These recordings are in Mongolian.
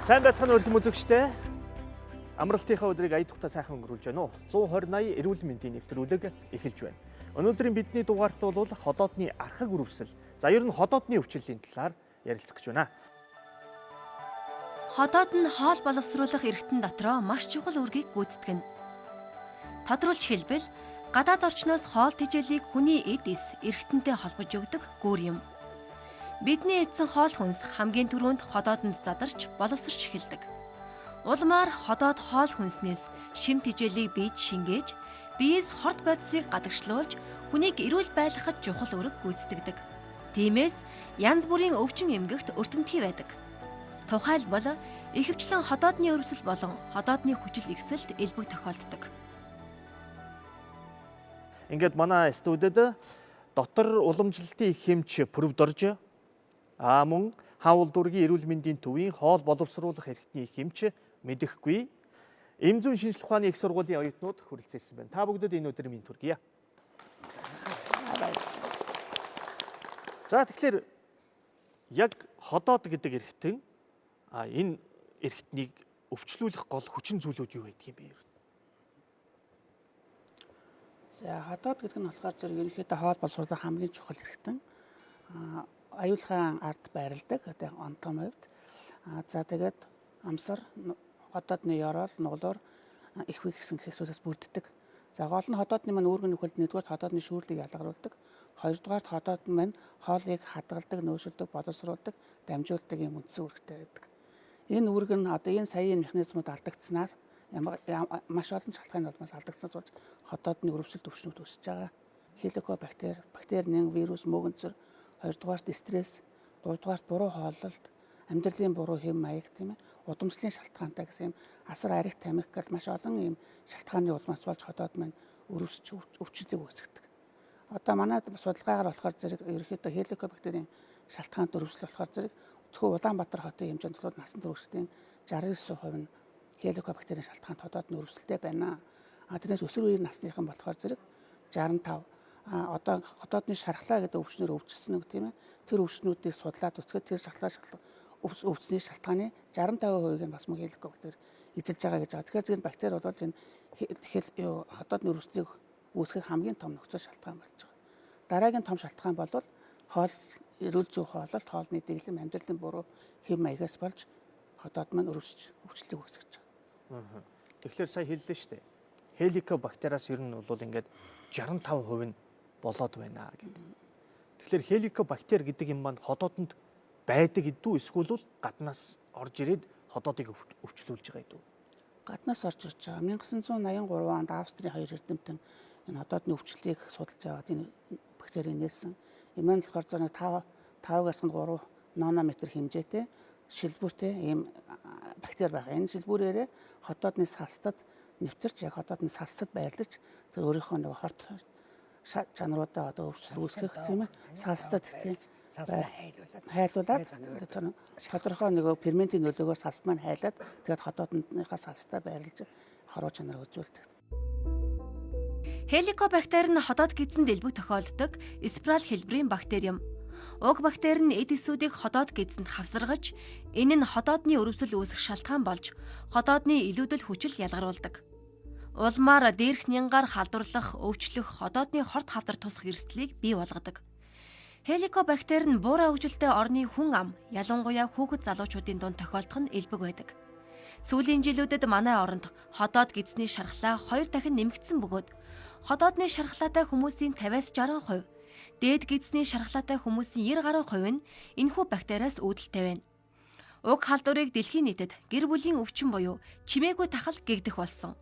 Сайн байцгаана уу үзэгчдээ. Амралтынхаа өдрийг ая тухтай сайхан өнгөрүүлж байна уу? 120 эрүүл мэндийн нэвтрүүлэг эхэлж байна. Өнөөдрийн бидний дугаарт бол ходоодны архаг үрвсэл. За ер нь ходоодны өвчлөлийн талаар ярилцах гэж байна. Ходоод нь хоол боловсруулах эрхтэн дотроо маш чухал үүргийг гүйцэтгэнэ. Тодруулж хэлбэл, гадаад орчноос хоол тэжээлийг хүний эд эс эрхтэнтэй холбож өгдөг гүүр юм. Бидний эдсэн хоол хүнс хамгийн түрүүнд ходоодонд задарч боловсрч эхэлдэг. Улмаар ходоод хоол хүнснээс шим тэжээлийг бийж шингээж, биеэс хорт бодисыг гадагшлуулж, хүнийг эрүүл байлгахад чухал үүрэг гүйцэтгэдэг. Тиймээс янз бүрийн өвчин эмгэгт өртөмтгий байдаг. Тухайлбал ихэвчлэн ходоодны өрөвсөл болон ходоодны хүчил ихсэлд элбэг тохиолддог. Ингээд манай студид дотор уламжлалтын хэмч Провдорж мөн хаавал дүүргийн эрүүл мэндийн төвийн хоол боловсруулах эрхтний хэмч мэдэхгүй эм зүйн шинжилгээ ухааны их сургуулийн оюутнууд хүрэлцээрсэн байна. Та бүгдэд энэ өдөр минь төргийе. За тэгэхээр яг ходоод гэдэг эрхтэн энэ эрхтнийг өвчлүүлэх гол хүчин зүйлүүд юу байдгийг би. За ходоод гэдэг нь болохоор зэрэг ерөнхийдөө хоол боловсруулах хамгийн чухал эрхтэн. Аюулхан ард байрладаг одоо онтон хувьд. За тэгээд амсар ходоодны ёроол нуглуур их их гэсэн хэсгээс бүрддэг. За гол нь ходоодны мань үүргэн нөхөлд нэгдүгээр ходоодны шүүрлийг ялгаруулдаг. Хоёрдугаар ходоод нь мань хоолыг хадгалдаг, нөөшөлдөг, боловсруулдаг, дамжуулдаг юм үндсэн үүрэгтэй байдаг. Энэ үүрэг нь одоо энэ саяын механизмууд алдагдсанаас маш олон шалтгааны улмаас алдагдсанаас болж ходоодны өрөвсөлт өвчнүүд үүсэж байгаа. Хеликобактер, бактерийн вирус, мөөгөнцөр, хоёрдугаарт стресс, гуравдугаарт буруу хооллолт, амьдралын буруу хэм маяг тийм ээ, удамшлын шалтгаантай гэсэн юм асар арих тамхи гэл маш олон юм шалтгааны улмаас болж ходоод маань өрөвсөж өвчлөлийг үүсгэдэг. Одоо манайд судалгаагаар болохоор зэрэг ерөнхийдөө хеликобактерийн шалтгаанд өрөвсөл болохоор зэрэг зөвхөн Улаанбаатар хотын хэмжээнд бол насан туршидын 69% нь хеликобактерийн шалтгаанд ходоодны өрөвсөлтэй байна. Тэрнээс өсвөр үеийн насныхан болохоор зэрэг 65 одоо ходоодны шархлаа гэдэг өвчнөр өвчсөн нэг тийм ээ. Тэр өвчнүүдийг судлаад үзэхэд тэр өвчний шалтгааны 65%-ийг нь бас мөн хеликобактер эзэлж байгаа гэж байгаа. Тэгэхээр зэрэг бактери бол энэ ходоодны өрөвслийг үүсгэх хамгийн том нөхцөл шалтгаан болж байгаа. Дараагийн том шалтгаан бол хоол эрүүл зүй хооллолт, хоолны дэглэм, амьдралын буруу хэм маягаас болж ходоод маань өрөвсөж өвчлөлийг үүсгэж байгаа. Тэгэхээр сая хэллээ шүү дээ. Хеликобактериас ер нь бол ингээд 65% нь болоод байна гэдэг. Тэгэхээр хеликобактер гэдэг юм маань ходоодонд байдаг гэдүү эсвэл гаднаас орж ирээд ходоодыг өвчлүүлж байгаа гэдэг. Гаднаас орж ирж байгаа. 1983 онд Австрийн хоёр эрдэмтэн энэ ходоодны өвчлөлийг судалж аваад энэ бактерийг нээсэн. Энэ нь болохоор 5-3 нанометр хэмжээтэй шилбүртэй ийм бактери байгаа. Энэ шилбүрээрээ ходоодны састад нэвтэрч яг ходоодны састад байрлаж тэр өөрийнхөө нэг хорт чанаруудаа одоо үүсгэх тийм ээ састад тийм хайлуулад тодорхой нэг ферментийн нөлөөгөөр саст маань хайлаад тэгээд ходоодныхаа састаа байрлаж хоруу чанараа үзүүлдэг. Хеликобактер нь ходоод гидсэнд элбэг тохиолддог спираль хэлбэрийн бактери юм. Уг бактери нь эд эсүүдийг ходоод гидсэнд хавсаргаж, энэ нь ходоодны өрөвсөл үүсэх шалтгаан болж, ходоодны илүүдэл хүчил ялгаруулдаг. Улмаар дээрх нянгаар халдварлах, өвчлөх, ходоодны хорт хавдар тусах эрсдлийг бий болгодог. Хеликобактер нь буурай хөгжилтэй орны хүн ам, ялангуяа хүүхэд залуучуудын дунд тохиолдох нь элбэг байдаг. Сүүлийн жилүүдэд манай оронд ходоод гидсний шархлаа 2 дахин нэмэгдсэн бөгөөд ходоодны шархлаатай хүмүүсийн 50-60%, дээд гидсний шархлаатай хүмүүсийн 90% нь энэхүү бактериас үүдэлтэй байна. Уг халдварыг дэлхийн нийтэд гэр бүлийн өвчин буюу чимээгүй тахал гэгдэх болсон.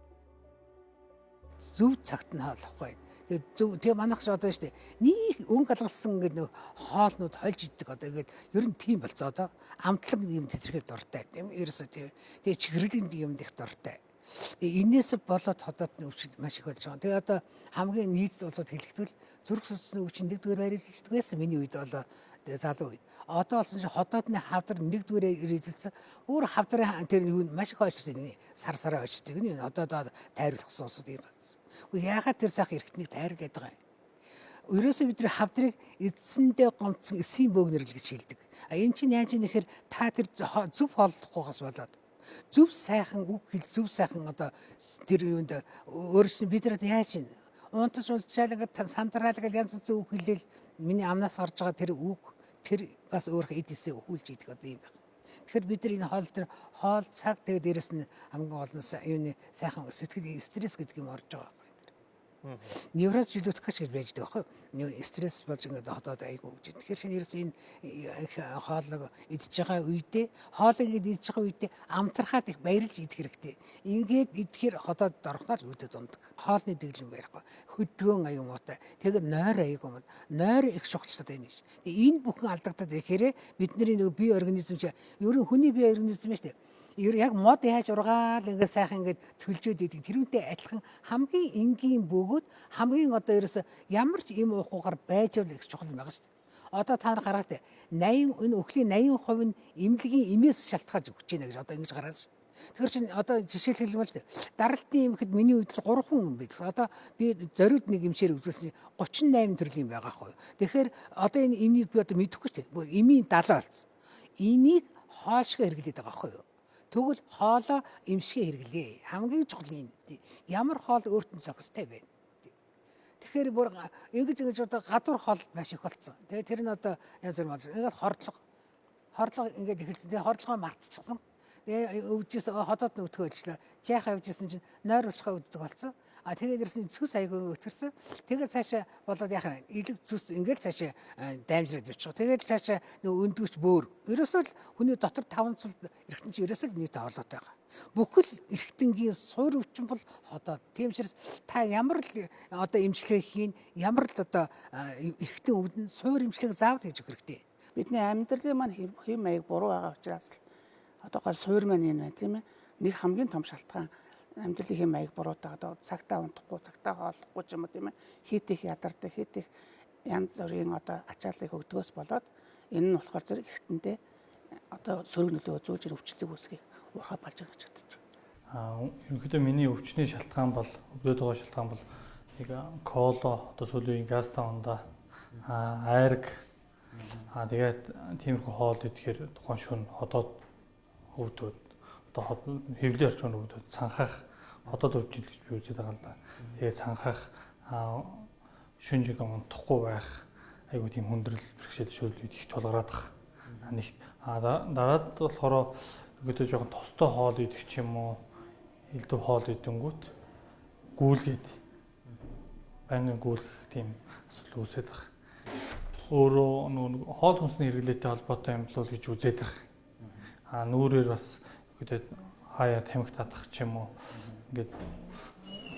Зөв цагт нь хаалахгүй. Тэгээ манайх ч одоо шүү дээ. Нэг өнгө алгалсан гэдэг нэг хоолнууд хольж иддэг одоо ингээд ер нь тийм болцоо одоо амтлаг юм тэтрэхэд дуртай тийм ерөөсөө тийм. Тэгээ чихрэлийн юмд их дуртай. Энээс болоод ходоодны өвчин маш их болж байгаа. Тэгээ одоо хамгийн нийтлэл улсад хэлэхдээ зүрх судасны өвчин нэгдүгээр байрлалцдаг байсан миний үед бол залуу үед. Одоо болсон чинь ходоодны хавдар нэгдүгээр эзэлсэн. Өөр хавдрын тэр юу маш их ойрчдаг нэг сарсараа ойрчдаг нэг одоо тайруулсан улсууд юм болсон. Яагаад тэр сайхан эрхтнийг тайруулдаг байгаа юм? Ерөөсөө бидний хавдрыг эзсэндээ гомцсон эсийн бөөгнөр л гэж хэлдэг. Энэ чинь яаж юм нэхэр та тэр зөв хооллохгүйгаас болоод зөв сайхан үг хэл зөв сайхан одоо тэр юунд өөрөөс нь бид нар яаж юм унтаж унтчаал ингээд сандраал гэл янз бүрийн үг хэлээл миний амнаас гарч байгаа тэр үг тэр бас өөрөө эдээсээ өхүүлж идэх одоо юм байна. Тэгэхээр бид нар энэ хоол тэр хоол цаг тэгээд дээрэс нь хамгийн гол нь юуны сайхан сэтгэл стресс гэдэг юм орж байгаа. Невроз жилүүтгэж гэж байж байгаа байхгүй. Стресс болж ингээд хотоод айгүй гэж. Тэгэхээр шинэ ерөөс энэ хоолыг идж байгаа үедээ хоолыг идж байгаа үедээ амтрахад их баярлж идэх хэрэгтэй. Ингээд идэхээр хотоод дорхноо л үүдээ дундаг. Хоолны дэглэм байхгүй. Хөдгөөн аюу муутай. Тэгээд нойр аюу муу. Нойр их шухалчтай энэ ш. Энэ бүхэн алдагдаад ирэхээр бидний нэг бие организм чи ерөн хүний бие организм шүү дээ. Яг мод яаж ургаал ингээд сайхан ингээд төлжөөд идэг тэрүүнтэй адилхан хамгийн энгийн бөгөөд хамгийн одоо ерөөсө ямар ч юм уухгүйгээр байж л их чухал юм байгаа шүү дээ. Одоо та нар гараад 80 энэ өхлийн 80% нь эмнэлгийн эмээс шалтгаалж өгч байна гэж одоо ингэж гараад шүү дээ. Тэгэхээр чинь одоо жишээлбэл даралтын эмхэд миний үед л 3 хүн юм байдаг. Одоо би зориуд нэг эмчээр үзүүлсэн 38 төрлийн юм байгаа хгүй. Тэгэхээр одоо энэ эмийг би одоо мэдэхгүй шүү дээ. Эмийн 70 болсон. Эмийг хоол шиг хэрэглээд байгаа хгүй юу? Тэгвэл хоолоо эмшгэ хэрэглээ. Хамгийн чухал юм. Ямар хоол өөртөө зохистой байна. Тэгэхээр бүр ингэж одоо гадуур хоол маш их болцсон. Тэгээ тэр нь одоо янз бүр болж ингээд хордлого ингээд эхэлсэн. Тэгээ хордлогоо мартчихсан. Тэгээ өвчөөс хотод нь өвдгөө болчлаа. Жаахан явжсэн чинь нойр болчихоо өвддөг болсон. А тэгээд ирсэн цэс айгүй өтгөрсөн. Тэгээд цаашаа болоод яхаа илэг цэс ингээд цаашаа даймжраад явчих. Тэгээд цаашаа нөгөө өндгөч бөөр. Ерөөсөө л хүний дотор 5 цул эргэтэн чи ерөөсөө л нийт хоолойтой байгаа. Бүхэл эргэтэнгийн суур өвчин бол ходоод. Тийм учраас та ямар л одоо эмчилгээ хийн, ямар л одоо эргэтэн өвдөн суур эмчилгээг заавал хийж өгөх хэрэгтэй. Бидний амьдралын маань хэм маяг буруу байгаа учраас л одоо гол суур маань энэ байна тийм ээ. Нэг хамгийн том шалтгаан амьдралын хэм маяг буруутай одоо цагтаа унтахгүй, цагтаа хооллохгүй ч юм уу тийм ээ. Хит их ядардаг, хит их янз бүрийн одоо ачааллыг өгдгөөс болоод энэ нь болохоор зэрэг эргэтэндээ одоо сөрөг нөлөө үзүүлж өвчлөлийг үүсгэх уурхай болж байгаа гэж бодож байна. Ерөнхийдөө миний өвчний шалтгаан бол өвдөд байгаа шалтгаан бол нэг коло одоо сүүлийн газ таунда айрг тэгээд тиймэрхүү хоол идэхээр тухайн шөнө ходоод өвдөд одоо хэвлэн орчмоор өвдөд цанхах ходоод өвчин гэж би үзээд байгаа юм да. Тэгээд цанхах шүнжиг унтахгүй байх айгуу тийм хүндрэл бэрхшээл шүүлүүд их тулгараадах. Нэг дараад болохоор өгөөдөө жоохон тостой хоол идэх ч юм уу элдв хоол идэнгүүт гүйлгээд бангийн гүйлгэх тийм асуудал үүсээд байгаа. Өөрөө нөгөө хоол хүнсний хэрэглээтэй холбоотой юм болов гэж үзээд байгаа. Нүүрээр бас өгөөдөө хаяа тамхи татах ч юм уу ингээд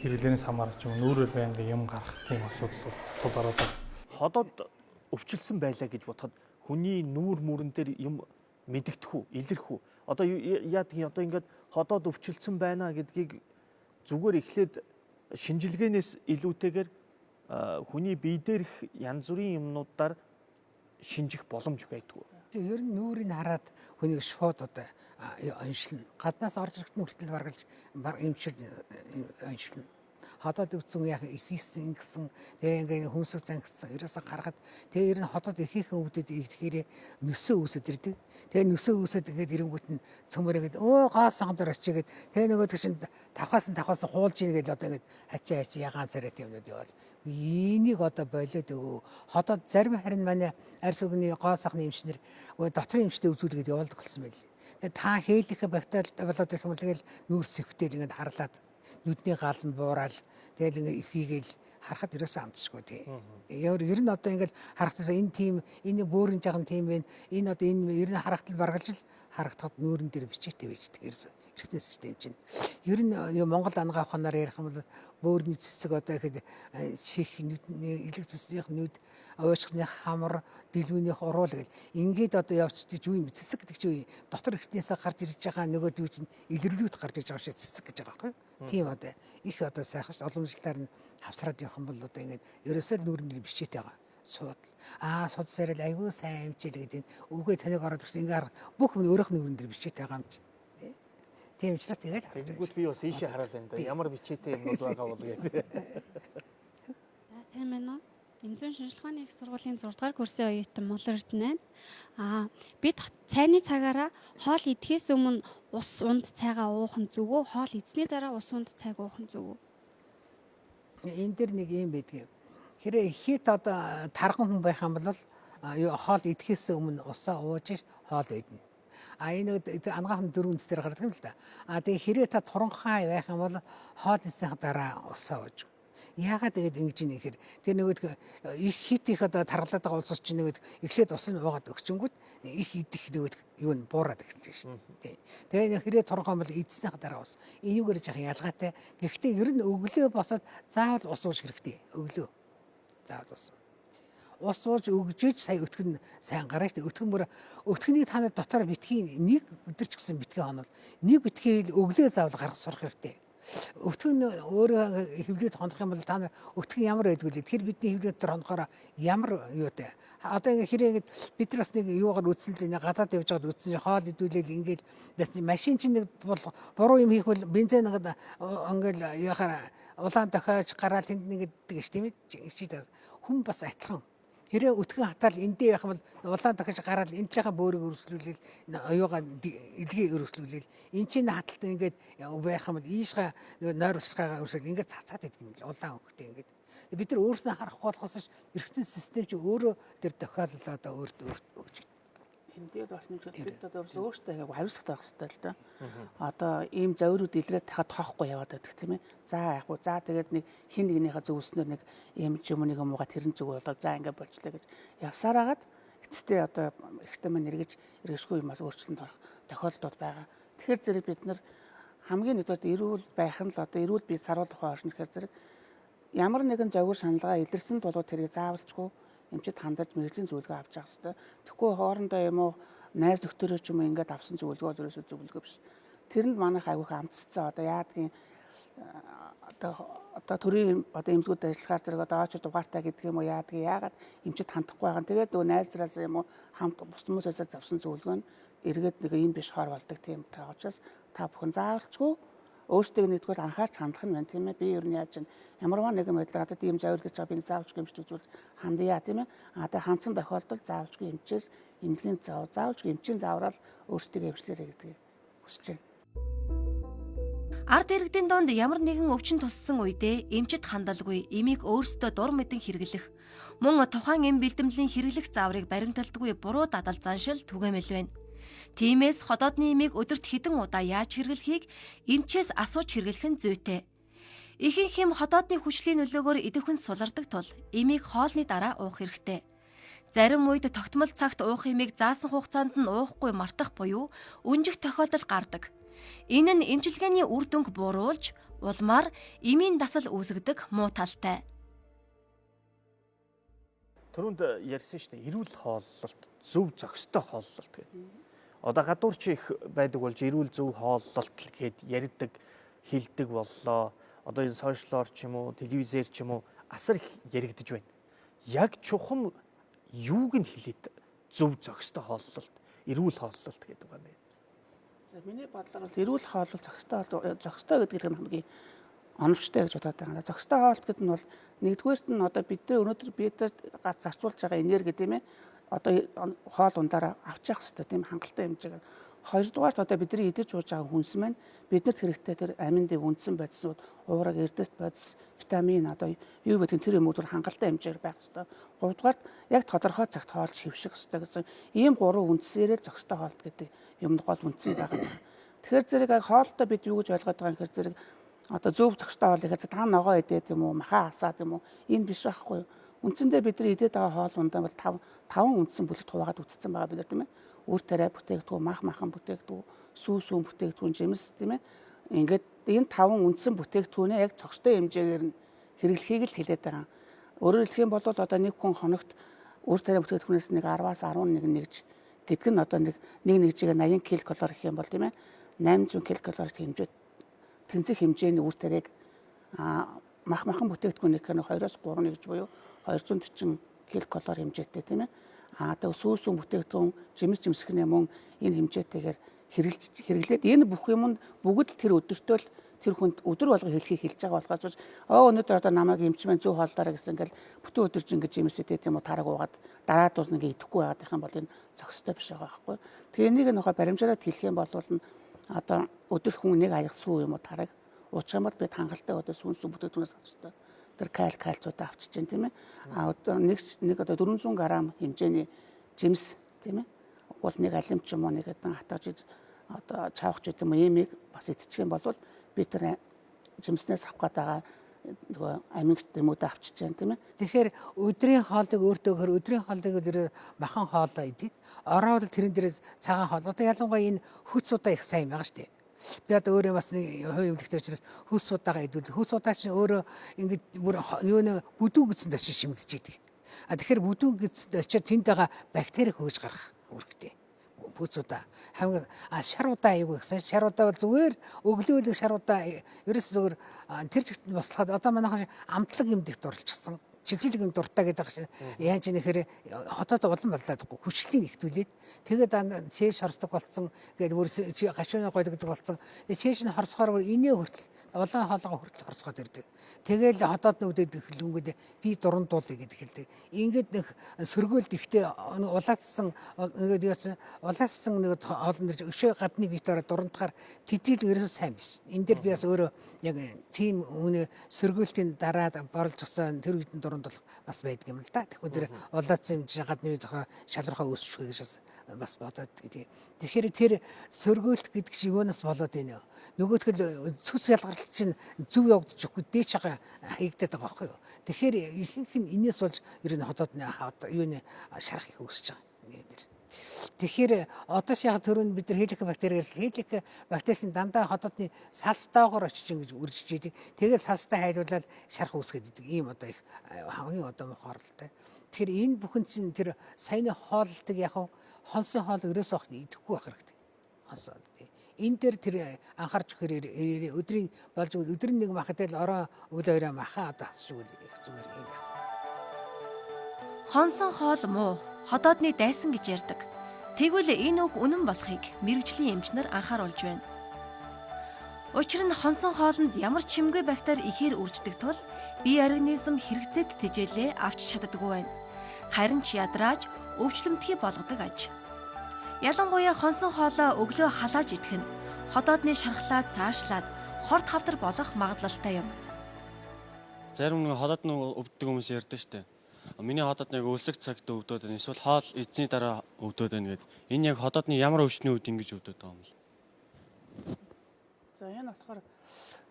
хэрэглэнээс хамаарч юм нүүрээр байнга юм гарах тийм асуудал тулгараад байна. Ходоод өвчлсөн байлаа гэж бодоход хүний нүүр мөрөн дээр юм мэдэгдэх үү, илэрх үү? Одоо яадаг одоо ингээд ходоод өвчлсөн байна гэдгийг зүгээр эхлээд шинжилгээнээс илүүтэйгээр хүний бие дээрх янз бүрийн юмнуудаар шинжих боломж байдгүй. Тэгээ ер нь нүүрийг хараад хүнийг шууд одоо оншилно. Гаднаас орж ирэхэд нүртэл баргалж эмчил оншилно. Ходоод өвцөн яг эфисийн гэсэн тэгээ ингээд хүнсэг зангидсан ерөөсө гаргаад тэгээ ер нь ходоод ихийнхэн өвдөд ирэхээр нөсөө үүсэт ирдэг. Тэгээ нөсөө үүсэт ингээд ирэнгүүт нь цөмөрөөд гоо сонгодор очигээд тэгээ нөгөө чинь давхаас хуулж ийн гэж одоо ингээд хачаа ягаан царайт юмнууд явал энийг одоо болоод өгөө. Ходоод зарим харин манай арьс өгний гоо сахны эмчнэр дотрын эмчтэй үзүүлгээд явуулдаг болсон байл. Тэгээ та хээлэх бактери болоод ирэх юм бол тэгэл нүүрс зэвтэл ингээд харлаад нүдний гал нь буураад тэгэл ингээ ихийгээл харахад ерөөсөө амтсгүй тийм. Ер нь одоо ингээл харахтаа энэ тийм энэ бөөрийн жахан тийм байна. Энэ одоо энэ ер нь харахтал баргалж л харагдахад нүүрэн дээр бичээтэй байждаг ерөөсөө эрхтэн систем чинь. Ер нь Монгол ангаа ухаанаар ярих юм бол бөөрийн цэцэг одоо ихэд чих нүдний илэг цэцгийнх нүд уучхны хамар дэлгүүнийх уруул гэл ингээд одоо явцдаг юу юм цэцэг гэдэг чинь дотор эрхтнээс гарч ирж байгаа нөгөө дүү чинь илэрлүүд гарч ирж байгаа шиг цэцэг гэж байгаа байхгүй. Тийм одоо их одоо сайхан уламжлалтаар нь хавсраад явах юм бол одоо ингээд ерөөсөө нүүрний бичээтэй байгаа. Судал судсарэл аюу сайн хэмжээл гэдэг нь үгээ таныг ороод ирсэн ингээд бүх юм өөрөөх нүүрэн дээр бичээтэй байгаа юм чинь. Тийм учраас тэгээд Тэгэнгүүт би бас ийшээ хараад байна да. Ямар бичээтэй юмнууд байгаа бол гэдэг. Сайн байна уу? Эмзэн шинжилгээний их сургуулийн 6 дугаар курсын оюутан Молордон байна. Бид цайны цагаараа хоол идэхээс өмнө ус унд цайгаа уух нь зөв үү? Хоол идсний дараа ус унд цайг уух нь зөв үү? Энэ дэр нэг юм байдгийг. Хэрэг хит одоо тарган хүн байх юм бол хоол идэхээс өмнө усаа ууж хоол идэнэ. Энэ анагаахын 4 үндэс дээр гардаг юм л да. Тэгээ хэрэг та туранхай байх юм бол хоол идсний дараа усаа ууж. Яагаад тэгээд ингэж ийм ихэр тэр нөгөөд их хит их одоо таргалаад байгаа улсууч чинь нөгөөд ихлээд ус нь уугаад өгчөнгүүт их идэх нөгөөд юу н буураад эхэлж шүү дээ. Тэгээ хэрэг торхон бол эдснийх дараа ус. Энийгээр жах ялгаатай. Гэхдээ ер нь өглөө босоод заавал ус ууж хэрэгтэй. Өглөө. Заавал ус. Ус ууж өгжөөж сая өтгөн сайн гараа штэ өтгөн бүр өтгөнийг та нар дотор битгий нэг өдөр ч гэсэн битгий хонол нэг битгий өглөө заавал гаргах сурах хэрэгтэй. Өтгөн өөрөө хөвлөд хонох юм бол та нар өтгөн ямар байдгүй л тэр бидний хөвлөд төр хонохоор ямар юутай. Одоо ингээ хэрэг бид нар бас нэг юугаар үтсэлдэ гадаад явж байгаад үтсэн хоол идүүлэл ингээл бас машин чинь нэг буруу юм хийх бол бензин ингээл яхаар улаан дохиож гараад тэнд нэг гэдэг ш тийм ээ. Хүн бас адилхан. Хэрэг өтгөн хатаал эндээ байх бол улаан дахиж гараад энэчийн бөөрийг өргөжлүүлэл оюугаа илгээ өргөжлүүлэл энэ чинь хаталт ингээд байх юм бол ийшгаа нойр уцлагаа өрсөөл ингээд цацаад идэх юм л улаан хөвгтэй ингээд бид нар өөрснөө харах болохоос эргэтэн систем чи өөрөө тэр тохиолдол одоо өөртөө өгч. Эндээд бас нэг бид одоо өөртөө яг хариуцлага байх хэрэгтэй л да. Одоо ийм зовирууд илрээд тахад тоохгүй яваад байдаг тийм ээ. За яг уу за тэгээд нэг хин нэгнийхээ зөвснөр нэг ийм юм нэг юмгаа тэрэн зүг болоо за ингээд болчлаа гэж явсараагаад эцэстээ одоо ихтэй мань эргэшгүй юмас өөрчлөлтөнд орох тохиолдлууд байгаа. Тэгэхээр зэрэг бид нар хамгийн нэгдүгээр эрүүл байх нь л одоо эрүүл бие саруулах хоошин гэхээр зэрэг ямар нэгэн зовир шаналгаа илэрсэн тулууд тэрийг заавалчгүй эмчид хандаж мэрэгжлийн зөвлөгөө авч явах хэрэгтэй. Тэгэхгүй хоорондоо юм уу найз нөхдөөрөө ч юм уу ингээд авсан зөвлөгөө ерөөсөө зөвлөгөө биш. Тэрэнд манайх айгүйх амтцсан одоо яадгийн одоо төрийн одоо эмзгүүд ажиллахаар зэрэг одоо очир дугаартаа гэдэг юм уу яадгийн яагаад эмчид хандахгүй байгаа. Тэгээд нөгөө найзраас юм уу хамт бус хүмүүсээс авсан зөвлөгөө нь эргээд нэг юм биш хор болдог тийм таа учраас та бүхэн заавалчгүй өөртөө нэгдүгээр анхаарч хандах нь байна тийм ээ. Би ер нь яаж ямарваа нэгэн байдлаар одоо ийм зовирлж байгаа би заавалчгүй эмчд үзвэл хандъя тийм ээ. Одоо хандсан тохиолдолд заавалчгүй эмчээс эмнэлгийн заавалчгүй эмчийн зааврал өөртөө эвчлэрэй гэдгийг хүсэж байна. Ард иргэдийн донд ямар нэгэн өвчин туссан үедээ эмчит хандалгүй эмийг өөрсдөө дур мэдэн хэрэглэх мөн тухайн эм бэлтгэмлийн хэрэглэх зааврыг баримталдаггүй буруу дадал заншил түгээмэл байна. Тиймээс ходоодны эмийг өдөрт хэдэн удаа яаж хэрэглэхийг эмчээс асууж хэрэглэх нь зүйтэй. Ихэнх эм ходоодны хүчлийн нөлөөгөөр идэвхэн сулардаг тул эмийг хоолны дараа уух хэрэгтэй. Зарим үед тогтмол цагт уух эмийг заасан хугацаанд нь уухгүй мартах буюу өнжих тохиолдол гардаг. Энэ нь эмчилгээний үр дүнг бууруулж, улмаар эмийн дасал үүсгдэг муу талтай. Түрүүнд ярьсан шүү дээ эрүүл хооллолт, зөв зохистой хооллолт гэх. Одоо гадуурч их байдаг болж эрүүл зөв хооллолт гэд ярьдаг, хэлдэг боллоо. Одоо энэ сошиалор ч юм уу, телевизээр ч юм уу асар их яригдж байна. Яг чухам юуг нь хэлээд зөв зохистой хооллолт, эрүүл хооллолт гэдэг байна. За миний бодлоор бол эрүүл хооллол зохистой гэдэг нь хамгийн оновчтой гэж бодоод байна. Зохистой хооллолт гэдэг нь бол нэгдүгээрт нь одоо бид нар өнөөдөр биедэд зарцуулж байгаа энерги тийм ээ. Одоо хоол ундаараа авч явах хэрэгтэй тийм хангалттай хэмжээгээр. Хоёрдугаарт одоо бидний идэж ууж байгаа хүнс маань биднэрт хэрэгтэй тэр аминдын үндсэн бодисууд, уураг, эрдэс бодис, витамин одоо юу гэдэг тэр юмуд хангалттай хэмжээгээр байх хэрэгтэй. Гуравдугаарт яг тодорхой цагт хоолж хэвших хэрэгтэй гэсэн ийм гурван үндсээрээ зохистой хоолт гэдэг юмд гол үндсэн байгаа. Тэгэхээр зэрэг хоолтой бид юу гэж ойлгоод байгаа юм гэхээр зэрэг одоо зөв зохистой хоол гэхээр та ногоо идээд юм уу, махаа асаад юм уу энэ биш байхгүй юу? Үндсэндээ бид нар идээд байгаа хоол ундаа бол 5 үндсэн бүлэгт хуваагаад үтцсэн байгаа бид нар тийм ээ. Үр тариа бүтээгдэхүүн, махан бүтээгдэхүүн, сүүс үн бүтээгдэхүүн, жимс тийм ээ. Ингээд энэ 5 үндсэн бүтээгдэхүүнээ яг цогцтой хэмжээгээр нь хэрэглэхийг л хэлээд байгаа. Өөрөөр хэлэх юм бол одоо нэг хүн хоногт үр тариа бүтээгдэхүүнээс нэг 10-аас 11 нэгж гэдэг нь одоо нэг нэгжигээ 80 ккал гэх юм бол тийм ээ. 800 ккал хэмжээд тэнцэх хэмжээний үр тариаг махан бүтээгдэхүүн нэг 2-оос 3 нэгж буюу 240 ккал хэмжээтэй тийм ээ. Одоо сүүс үн бүтээгдэхүүн, жимсхний мөн энэ хэмжээтэйгээр хэрэглээд энэ бүх юмд бүгд тэр өдөртөө л тэр хүнд өдөр болго хэлхийг хэлж байгаа болохоос өнөөдөр одоо намайг эмчмэн зөв хооллоорой гэсэн ингээл бүтэн өдөрж ингэж юмсэтэй тийм үү тараг уугаад дараад бол ингээ идэхгүй байгаад их юм бол энэ зохистой биш байгаа байхгүй. Тэгээ энийг нөхө баримжаараад хэлэх юм бол одоо өдөр хүн нэг аяг сүү юм уу тараг уучих юм бол бид хангалттай одоо сүнс бүтээгдэхүүнээс авах хэрэгтэй. Тэр кальцуудаа авчиж чинь тийм ээ. А одоо нэг одоо 400 г хэмжээний жимс тийм ээ. Угвал нэг алим ч юм уу нэг хэдэн хатгаж одоо чавхч гэдэг юм иймийг бас идчих юм бол би тэр жимснээс авах гэдэг нөгөө аминг дэмүүдэд авчиж जैन тийм ээ. Тэгэхээр өдрийн хоолыг өөртөө өдрийн хоолыг өөр махан хоолоо идэх. Ороо бол тэрэн дээрээ цагаан хоол. Одоо ялангуяа энэ хүч удаа их сайн байгаа шүү дээ. Би одоо өөрөө бас нэг хувийн эмнэлэгтэй учраас хүс удаага идвэл хүс удаа чинь өөрөө ингэж бүр юу бүдүү гэсэн очиж шимэгдэж идэг. А тэгэхээр бүдүү гэсэн очиж тэнд байгаа бактери хөөж гарах үүрэгтэй. Бүцудаа хамгийн шаруудаа аягүй гэсэн. Шаруудаа бол зүгээр өглөөлөг шаруудаа ерөөс зүгээр тэр чигт бослоход одоо манайхан амтлаг юмд их дурлцсан. Чихрэлэг юм дуртай гэдэг чинь яаж нэхэр хотод улан балдаадаггүй хүчлийн ихтүүлээд тэгээд цээж хорсдог болсон гэдэг бүр гашууны гойлог гэдэг болсон. Цээж нь хорсохоор инээ хүртэл улаан хоолойгоо хүртэл хорсгоод ирдэг. Тэгэл хотод нүдэд эхлэнгүүд би дурандуулъя гэдэг хэлдэг. Ингээд нэг сөргөөлд ихтэй улаацсан ингээд яасан улаацсан нэг хоолн дэр өшөө гадны битээр дурандахаар тэтгэл ерөөсөө сайн биш. Энэ дэр би бас өөрөө яг тийм үнэ сөргөөлтийн дараад борлж өгсөн тэр үедэн дуранд бас байдаг юм л да. Тэгэхээр тэр улаацсан юм чинь гадны шалрахаа үүсчих гэж бас бодоод гэдэг. Тэгэхээр тэр сөргөөлт гэдэг шиг юунаас болоод байна. Нөгөөтгөл цус ялгарлал чинь зөв явагдаж өгөхгүй дээч байгаа хаягдаад байгаа байхгүй юу. Тэгэхээр ихэнх нь энэс болж ер нь хотод юуны шарах их үүсэж байгаа. Тэгэхээр одоо шахаа төрөнд бид нар хелик бактерийн дандаа хотодны салс доогоор очиж ингэж үржиж идэг. Тэгээд салстай хайлуулаад шарах үүсгээд идэг. Ийм одоо их хамгийн одоо мохорлтой. Тэгэхээр энэ бүхэн чинь тэр саяны хооллолтыг яг хонсон хоол өрөөс авах идэхгүй байх хэрэгтэй. Хонсон. Энэ дээр тэр анхаарч өгөөр өдрийн болж өдрийн нэг махад л ороо өглөө өрөө маха одоо хасч өгвөл их зүгээр юм. Хонсон хоол муу, ходоодны дайсан гэж ярьдаг. Тэгвэл энэ үг үнэн болохыг мэрэгжлийн эмчнэр анхааруулж байна. Учир нь хонсон хоолнд ямар чимгүй бактери ихээр үрждэг тул бие организм хэрэгцээт тэжээлээ авч чаддаггүй байна. Харин ч ядрааж өвчлөмтгий болгодог аж. Ялангуяа хонсон хоолоо өглөө халааж идэх нь ходоодны шархлаа цаашлаад хорт хавдар болох магадлалтай юм. Зарим нэг ходоод нь өвддөг хүмүүс ярьдаг штэ. Миний ходоод нэг өсөг цагт өвдөд байна. Эсвэл хоол эзний дараа өвдөд байна гэдэг. Энэ яг ходоодны ямар өвчний үед ингэж өвдөд байгаа юм бэ? За энэ болохоор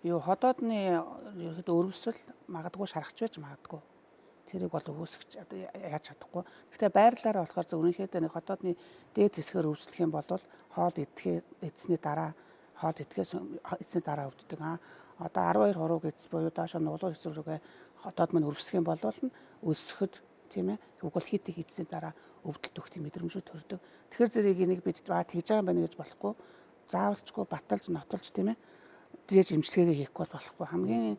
юу ходоодны ерөөдөө өрөвсөл магадгүй шарахч байж магадгүй. Тэрийг бол өвсгч одоо яаж чадахгүй. Гэхдээ байрлалаараа болохоор зөвхөнхийдөө нэг ходоодны дээд хэсгээр өвслөх юм бол хоол эзний дараа хоол эзний дараа өвддөг. Одоо 12 хурууг эзс буюу доошо нуулуур хэсэг рүүгээ ходоод мань өрөвсөх юм бол өсөхөд тийм ээ угол хит их эзний дараа өвдөлт өгөх тийм мэдрэмжүүд төрдөг. Тэгэхээр зэрэг энийг бид хийж байгаа юм байна гэж болохгүй. Заавалчгүй баталж нотолж тийм ээ дэж имчилгээгээ хийхгүй болохгүй. Хамгийн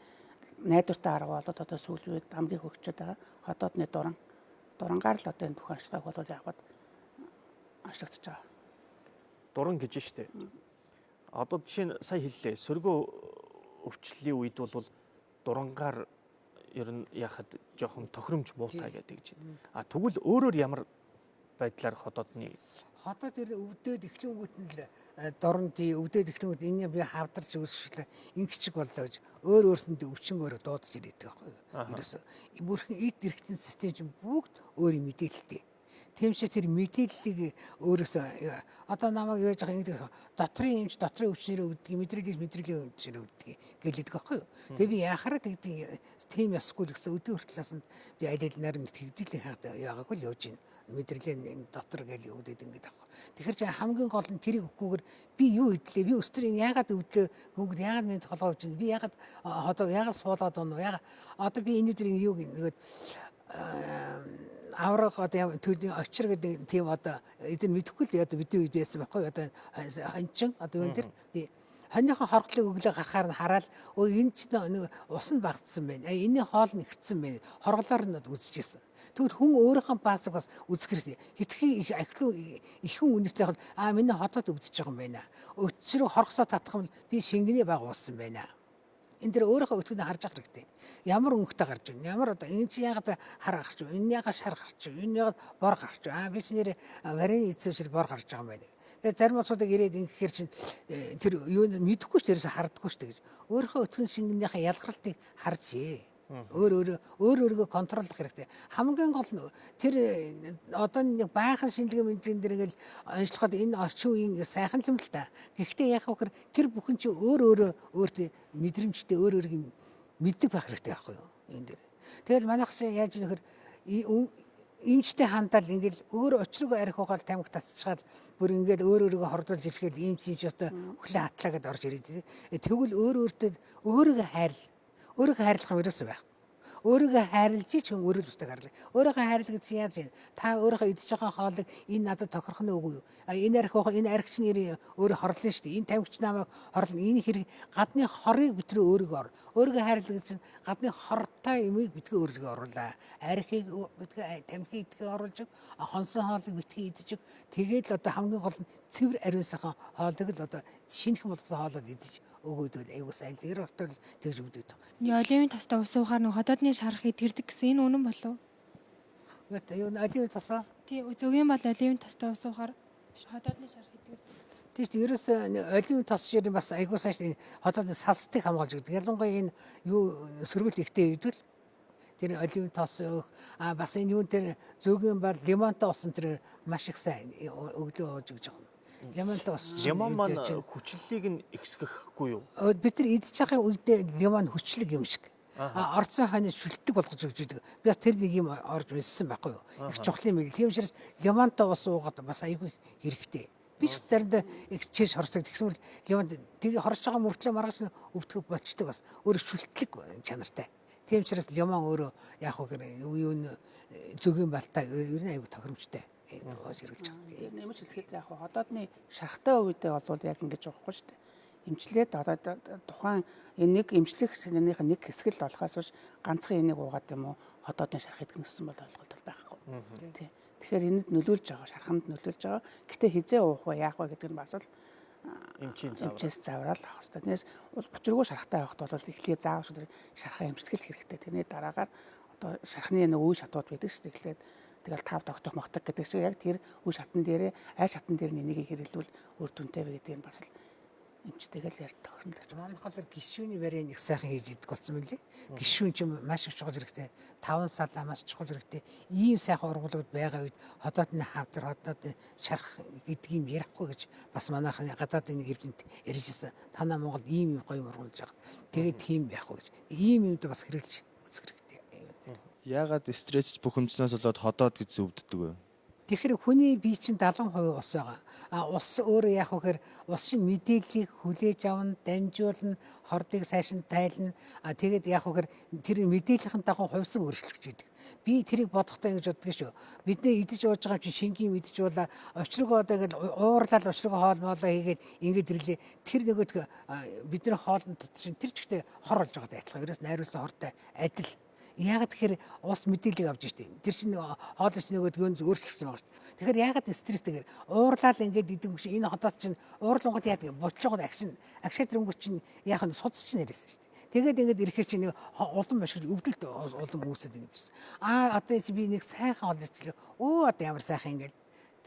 найдвартай арга бол одоо сүүлийн үед хамгийн хөгжөд байгаа ходоодны дурангаар л одоо энэ бүх ашиглахыг бол явахад ашиглагдаж байгаа. Дуран гэж штэ. Одоо жишээ нь сая хэллээ. Сөргөө өвчлөлийн үед бол дурангаар ер нь яхад жоохон тохиромж муутай гэдэг чинь. А тэгвэл өөрөөр ямар байдлаар ходоодны тэр өвдөд эхлэнгүүт нь л дорнти өвдөд эхлэнгүүт энэ би хавдарч үүсчлээ ингэчиг боллоо гэж өөрөөсөндөө өвчин өөрөө дуудаж ирээд байгаа байхгүй юу. Ерөөсөө бүрхэн эд эрхтэн систем чинь бүгд өөрийн мэдээлэлтэй. Тийм ч тэр мэдээллийг өөрөөсөө одоо намайг яаж байгаа ингэ дотрын эмч дотрын өвчнөр өвддөг мэдрэлийн өвчнөр өвддөг гэлээдэг байхгүй юу. Тэгээ би яхаараа тэгдэг тийм ясгүй л гэсэн өдөө хүртлээс нь би аль аль нарийн тэгдэлээ хаад яагагүй л явж байна. Мэдрэлийн дотор гэл өвдөд ингэ таахгүй. Тэгэхээр чи хамгийн гол нь тэрийг өгөхгүйгээр би юу идлээ би өстрийн яагаад өвдлөө гүнгд яагаад минь толгой өвчин би яагаад одоо яагаад суулаад байна яагаад одоо би энэ өдрийн юу гэдэг авраг одоо төдий очир гэдэг тийм одоо эдгээр мэдэхгүй л одоо бидний үед байсан байхгүй одоо хончин одоо энэ төр хоньныхон хорглыг өглөө гарахаар нь хараад энэ ч нэг ус нь багтсан байна. Энийн хоол нь ихсэн байна. Хорглоор нь үзчихсэн. Тэгвэл хүн өөрийнхөө баасыг бас үзэх хэрэгтэй. Хитгэн их ихэн үнэтэй бол миний хотод өвдөж байгаа юм байна. Өчрөө хоргосоо татах юм би шингэний баг уусан байна. Энэ дэр өөрийнхөө өтгөнд харж ах хэрэгтэй. Ямар өнгөтэй гарч байна? Ямар одоо энэ чи ягаад хар гарч байна? Энэ ягаад шар гарч байна? Энэ ягаад бор гарч байна? Би ч нэр варийн эзэвчл бор гарч байгаа юм байна. Тэгээ зарим улсуудыг ирээд ингэхээр чинь тэр юу мэдэхгүй ч тэрээс харддаггүй ч гэж. Өөрийнхөө өтгөн шингэнийхээ ялгарлтыг харж өөрийгөө контроллох хэрэгтэй. Хамгийн гол нь тэр одоо нэг баахан шинжилгээ мэдэн дээр ингээл онцлоход энэ орчин үеийн сайхан юм л та. Гэхдээ яг хөхөр тэр бүхэн чинь өөртөө мэдрэмжтэй өөрийн мэддэг байх хэрэгтэй байхгүй юу энэ дээр. Тэгэл манайхс яаж нөхөр эмчтэй хандаал ингээл өөр очрог арих ухаал тамхи тасчихад бүр ингээд өөрийгөө хордуулж ирсгээл эмч одоо өглөө хатлаа гэдээ орж ирээд тэгвэл өөрийгөө хайрлах юм ерөөсөө байх. Өөрийгөө хайрлж ч хүн өөрөө л устдаг харлаа. Өөрийгөө хайрлах гэж яаж юм? Та өөрийнхөө идэж байгаа хоолыг энэ надад тохирох нь үгүй юу? Энэ арх уу энэ архич нэр өөрөө хорлоо шүү дээ. Энэ тамхич намайг хорлно. Энэ хэрэг гадны хорыг битрээ өөрийгөө өөрийгөө хайрлах гэж чинь гадны хортой юмыг битгий өөрийгөө оруулаа. Архийг битгий тамхиг битгий оруулж хонсон хоолыг битгий идэж тэгээд л одоо хамгийн гол нь цэвэр ариусахан хоолыг л одоо шинэхэн болгосон хоолоо идэж өгөөдөл аягүй сайн дээрортол тэгж өгдөг. Оливын тастай ус уухаар нэг хотоодны шарах идэрдэг гэсэн энэ үнэн болов? Мэтэ юу оливын тасаа? Тий, зөгийн бол оливын тастай ус уухаар хотоодны шарах идэрдэг. Тийш ерөөс оливын тас шиг бас аягүй сайн хотоодны салстыг хамгаалж өгдөг. Ялангуяа энэ юу сөргөл ихтэй үйдэл тэр оливын тас бас энэ юу тэр зөгийн бол лимонтой усан тэр маш их сайн өглөө ууж өгч байгаа. Лимонтой ус. Лимон маань хүчлэлийг нь ихсгэхгүй юу? Бид нар идэж байгаа үедээ лимон хүчлэг юм шиг. Орцсон хойно шүлтэг болгож өгч идэг. Би бас тэр нэг юм орж унссан байхгүй юу? Их чухал юм. Тийм учраас лимонтой ус уугаад бас аягүй хэрэгтэй. Биш заримдаа их чиш хорсог тэгсэн мэт лимон тэгээ хорж байгаа мөртлөө маргааш нь өвдөх болчдөг бас. Өөрөө шүлтлэг чанартай. Тийм учраас лимон өөрөө яг хөө юу зөгийн балтай ер нь аягүй тохиромжтой. Ууж хэрэглэж байгаа. Нэмж хэлэхэд яг хотоодны шарахтай үедээ бол яг ингэж явахгүй шүү дээ. Эмчлээд одоо тухайн энэ нэг эмчлэх шинжнийх нь нэг хэсэг л болохоос биш ганцхан энийг уугаад юм уу хотоодны шарах идэх гэсэн бол ойлголт байхгүй. Тий. Тэгэхээр энэд нөлөөлж байгаа, шараханд нөлөөлж байгаа. Гэтэ хизээ уух вэ, яах вэ гэдэг нь бас л эмчээс завраал авах хэрэгтэй. Тэрнээс бочиргоо шарахтай авахд бол эхлээ заавал шарахаа эмчлэх хэрэгтэй. Тэрний дараагаар одоо шарахны нэг үе шатууд байдаг шүү дээ. Тэгэл тав тогтох мохтог гэдэг шиг яг тэр үе шатан дээрээ аль шатан дээр нэгийг хэрэглүүл үр дүнтэй вэ гэдэг нь бас л эмчтэйгэл ярьж тохиромжлож байна. Манайхаар гишүүний барийн их сайхан хийж идэх болсон мөлий. Гишүүн ч маш их чухал хэрэгтэй. 5 салаа маш чухал хэрэгтэй. Ийм сайхан ургуулууд байгаа үед хотоодны хавдар хотоодны шарах гэдэг юм ярихгүй гэж бас манайхны гадаадын нэг хэвчэнд ярьжсэн. Танаа Монгол ийм гоё ургуулж байгаа. Тэгээд тийм байхгүй гэж. Ийм юмд бас хэрэглэж үзэх хэрэгтэй. Яагаад стресс бухимдснаас болоод ходоод гэж өвддөг вэ? Тэгэхээр хүний бие чинь 70% ус байгаа. Ус өөрөө яг үхээр ус чинь мэдээллийг хүлээж авна, дамжуулна, хордыг сайш нь тайлна. Тэгээд яг үхээр тэр мэдээллийн дагуу хувьсан өөрчлөгч байдаг. Би тэрийг бодохдоо ингэж боддог шүү. Бидний идэж ууж байгаа чинь шингийн мэдж уула, очрогоо одоо ингэж уурлал очрогоо хоол моолоо хийгээд ингэж ирлээ. Тэр нөгөөд бидний хоолны дотор чинь тэр чигтээ хор болж байгаад адилхан. Ерөөс найруулсан хортой адил. Яагаад тэгэхээр ус мэдээллийг авч штеп. Тэр чинь хоолны нөгөөд гүнз өөрчлөгдсөн байгаа штеп. Тэгэхээр яагаад стресстэйгээр уурлал ингээд идэв гэж энэ хотод чинь уурлангууд яадаг бочоогод агшаад рөнгөч чинь яах нь судс чинь яриасан штеп. Тэгээд ингээд ирэхээр чинь нэг улам маш их өвдөлт улам үүсэт ингээд штеп. Одоо чи би нэг сайхан олж ирчихлээ. Одоо ямар сайхан ингээд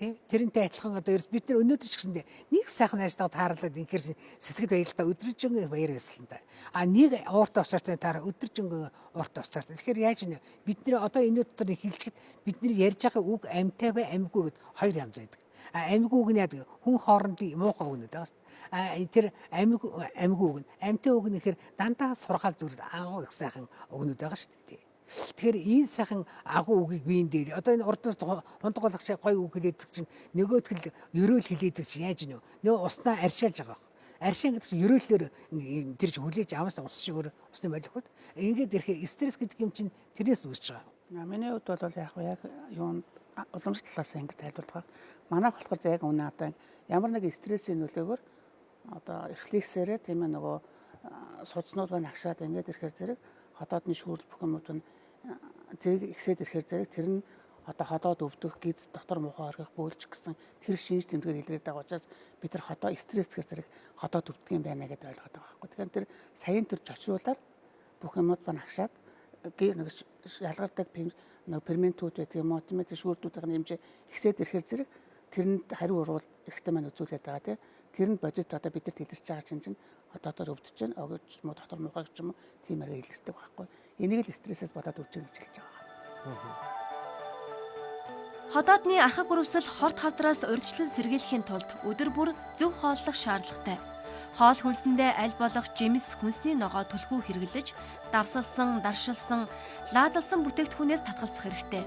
тэрнтэй адилхан одоо бид нар өнөөдөр ч гэсэндээ нэг сайхан ажлаа таарлаад инхээр сэтгэл баярлалтай өдрөжөнгө баяр ёслолтой. Нэг ууртай уцаартай таараа өдрөжөнгө ууртай уцаартай. Тэгэхээр яаж нэ бидний одоо энэ дотор хилчгэд бидний ярьж байгаа үг амьтай бай амьгүй гэд хоёр янз байдаг. Амьгүй үг нь яадаг хүн хоорондын муухай үгнүүд байгаа шүү дээ. Тэр амьгүй үг нь амьтай үг нь гэхээр дандаа сургаал зүрд агуу их сайхан үгнүүд байгаа шүү дээ. Тэгэхээр энэ сайхан агуу үгийг биен дээр одоо энэ урдаас хундгалах шиг гоё үг хэлээдэг чинь нөгөөдх л ерөөл хэлээдэг чинь яаж нөө уснаа аршаалж байгаа. Аршин гэдэг чинь ерөөлөөр тэр чинь хүлээж аваас ус шиг усны молекулд ингээд ирэхээр стресс гэдэг юм чинь тэрнээс үүсэж байгаа. Миний хувьд бол яг юу уламжлалт талаас ингэж тайлбарлах. Манайх болохоор яг үнэ одоо ямар нэг стрессийн нөлөөгөөр одоо рефлексээрээ тийм ээ нөгөө судснууд байна агшаад ингээд ирэхээр зэрэг хотоодны шүүрэл бүх юмуд нь зэрэг ихсээд ирэхээр зэрэг тэр нь одоо ходоод өвдөх, гиз дотор муухай оргих, бөөлж гэсэн тэр шинж тэмдгээр илрээд байгаа учраас бид нар ходоо стресс гэх зэрэг ходоод өвддөг юм байна гэдээ ойлгоод байгаа байхгүй. Тэгэхээр тэр саяын төр чочруулаад бүх юмуд ба нагшаад нэг ялгардаг нэг ферментүүд байдаг юм уу, тийм ээ, шүүрдүүдийн хэмжээ ихсээд ирэхээр зэрэг тэрэнд хариу урвал эрэхтэй маань үзүүлээд байгаа тийм. Тэрэнд бодит одоо бид нар тэлэрч байгаа чинь одоодор өвдөж чинь өгөж юм уу дотор муухай гэж юм уу тиймээрээ илэрдэг байхгүй. Энийг л стрессээс болоод өвч гэж хэлж байгаа. Ходоодны архаг өрөвсөл хорт хавдраас урьдчилан сэргийлэхийн тулд өдөр бүр зөв хооллох шаардлагатай. Хоол хүнсэндээ аль болох жимс хүнсний ногоо түлхүү хэрэглэж, давсалсан, даршилсан, лаазалсан бүтээгдэхүүнээс татгалзах хэрэгтэй.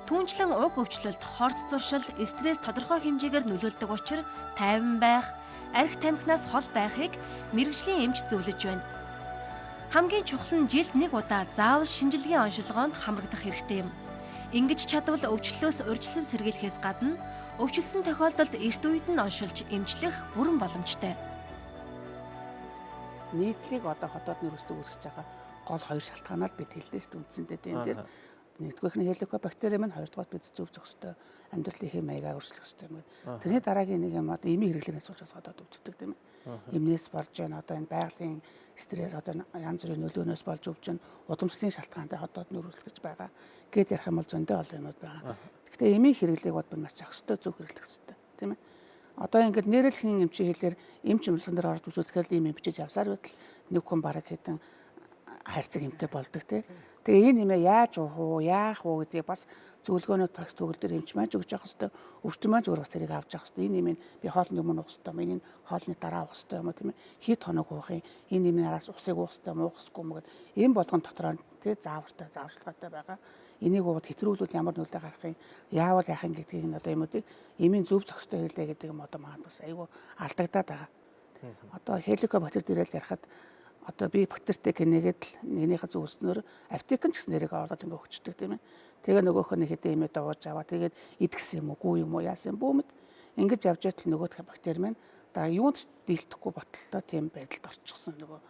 Түүнчлэн уг өвчлөлт, хорт зуршил, стресс тодорхой хэмжээгээр нөлөөлдөг учраас тайван байх, архи тамхинаас хол байхыг мэрэгжлийн эмч зөвлөж байна. Хамгийн чухал нь жилд нэг удаа заавал шинжилгээ оншилгоонд хамрагдах хэрэгтэй юм. Ингэж чадвал өвчлөлөөс урьдчилан сэргийлэхээс гадна өвчлсөн тохиолдолд эрт үед нь оншилж эмчлэх бүрэн боломжтой. Нийтлэг одоо ходоодны өрөстөг үүсгэж байгаа гол хоёр шалтгаанаар бид хэллээ шүү дээ үндсэндээ тийм дээр. Нэгдүгээрх нь хеликобактери маань, хоёрдугаар бид зөв зохистой амьдралын хэм маягаар өөрчлөх хэрэгтэй юм. Тэрний дараагийн нэг юм одоо эми хэрэглэнээс болж ходоод өвддөг тийм ээ. Эмнээс болж байна одоо энэ байгалийн стресс одоо янз бүрийн нөлөөнөөс болж өвч нь удамшлын шалтгаантай ходоодны өрөөлж байгаа. Гээд ярих юм бол зөндөө олон юмуд байгаа. Гэхдээ эми хэрэглээг бод бид маш зохистой зөв хэрэглэх хэрэгтэй тийм ээ. Одоо ингээд нэрэлхийн эмчийн хэлээр эмч өмлгөн дээр орж үзүүлэхээр ийм эмчиж явсаар байтал нэг хүн бараг хэдэн хайрцаг эмтэй болдог тийм. Тэгээ энэ нэмээ яаж уух уу, яах уу гэдгийг бас зөвлөгөөнөд тагс төгөл дээр эмч маань өгч явах хэрэгтэй. Өвчин маань өөр бас зэрэг авч явах хэрэгтэй. Энэ нэмээ би хоолны өмнө уух хэрэгтэй. Энэ хоолны дараа уух хэрэгтэй юм уу тийм ээ. Хэд хоног уух юм. Энэ нэмээ араас усыг уух хэрэгтэй, уухгүй юм гээд энэ болгон дотроо тийм заавартай, зааварчилгаатай байгаа. Энийг ууд хэтрүүлвэл ямар нөлөө гарах юм, яавал яах юм гэдгийг одоо юмуудыг эмийн зөв зохистой хэлээ гэдэг юм одоо маань бас айгүй алдагдаад байгаа. Одоо хеликобактер дээрэл ярахад одоо би бактеритэй гинэгээд нэгнийхээ зүгснээр аптек нь ч гэсэн нэрийг оруулаад ингэ өгчдөг тийм ээ. Тэгээ нөгөөх нь хэдэн имээ дууж аваа. Тэгээд идгсэн юм уу, гүү юм уу, яасан бүүмэд ингэж явж байтал нөгөөх бактери маань да юунд дийлдэхгүй ботлоо тийм байдалд орчихсон нөгөө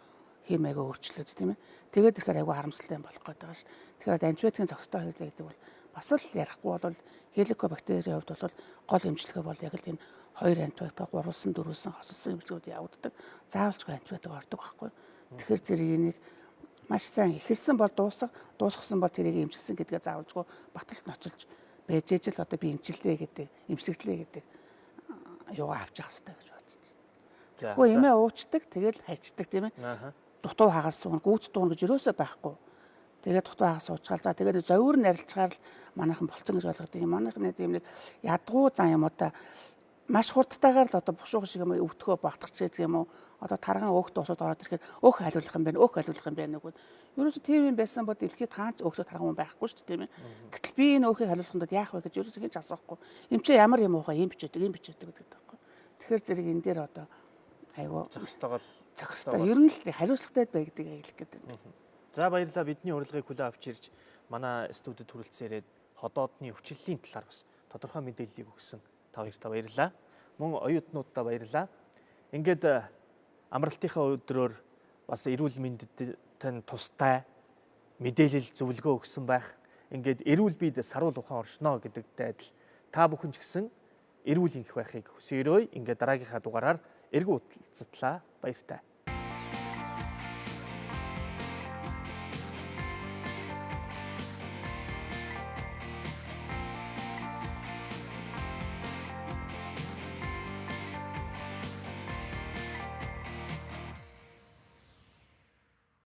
химээгээ өөрчлөөд тийм ээ. Тэгээд ирэхээр айгүй харамсалтай болох гээд байгаа ш. Тэгэхээр антибиотикийн зохистой хэрэглээ гэдэг бол бас л ярихгүй бол хеликобактерийн хувьд бол гол эмчилгээ бол яг л энэ 2 антибиотик, 3-сан, 4-сан хосолсон эмчилгэүүд явагддаг. Заавалжгүй антибиотик ордог байхгүй. Тэгэхээр зэрэг энийг маш сайн эхэлсэн бол дуусгасан бол тэрийг эмчилсэн гэдгээ заавалжгүй баталд ноцолж байж ижил одоо би эмчиллээ гэдэг, эмчилгэлээ гэдэг юугаа авч явах хэрэгтэй гэж бодсон. Тэгэхгүй эмээ уучдаг, тэгэл хайчдаг тийм ээ. Дутуу хагас суун, гүйц дуун гэж юусоо байхгүй. Тэгээд дутуу хагас уучгаал. За тэгээд зовир нарилчгаар л манайхан болцсон гэж ойлгоод юм. Манайхны тийм нэг ядгуу зан юм одоо маш хурдтайгаар л одоо бушуух шиг юм өвдөхөө багтахч гэдэг юм уу. Одоо тарган өөх дуусаад ороод ирэхэд өөх хариулах юм байна, өөх хариулах юм байна гэвэл ерөөсөө тийм юм байсан бол дэлхийд хаач өөхөө тарган байхгүй шүү дээ тийм ээ. Гэтэл би энэ өөхийг хариулахад яах вэ гэж ерөөсөө хинч асуухгүй. Эм чи ямар юм уухаа юм бичээдэг гэдэг байхгүй. Тэгэхээр зэрэг энэ дээр одоо айгуу зохистойгоо ер нь л хариуцлагатай бай гэдгийг хэлэх гээд байна. За баярлалаа. Бидний урилгыг хүлээн авч ирж манай студид хүрэлцээрээд ходоодны өвчлөлийн талаар бас тодорхой мэдээллийг өгсөн та хоёртаа баярлалаа. Мөн оюутнуудаа баярлалаа. Ингээд амралтынхаа өдрөөр бас эрүүл мэндэд тустай мэдээлэл зөвлөгөө өгсөн байх. Ингээд эрүүл биед саруул ухаан оршно гэдэгтэй адил та бүхэн ч гэсэн эрүүл инх байхыг хүсээрэй. Ингээд дараагийнхаа дугаараар эргүү уулзтлаа. Баяртай.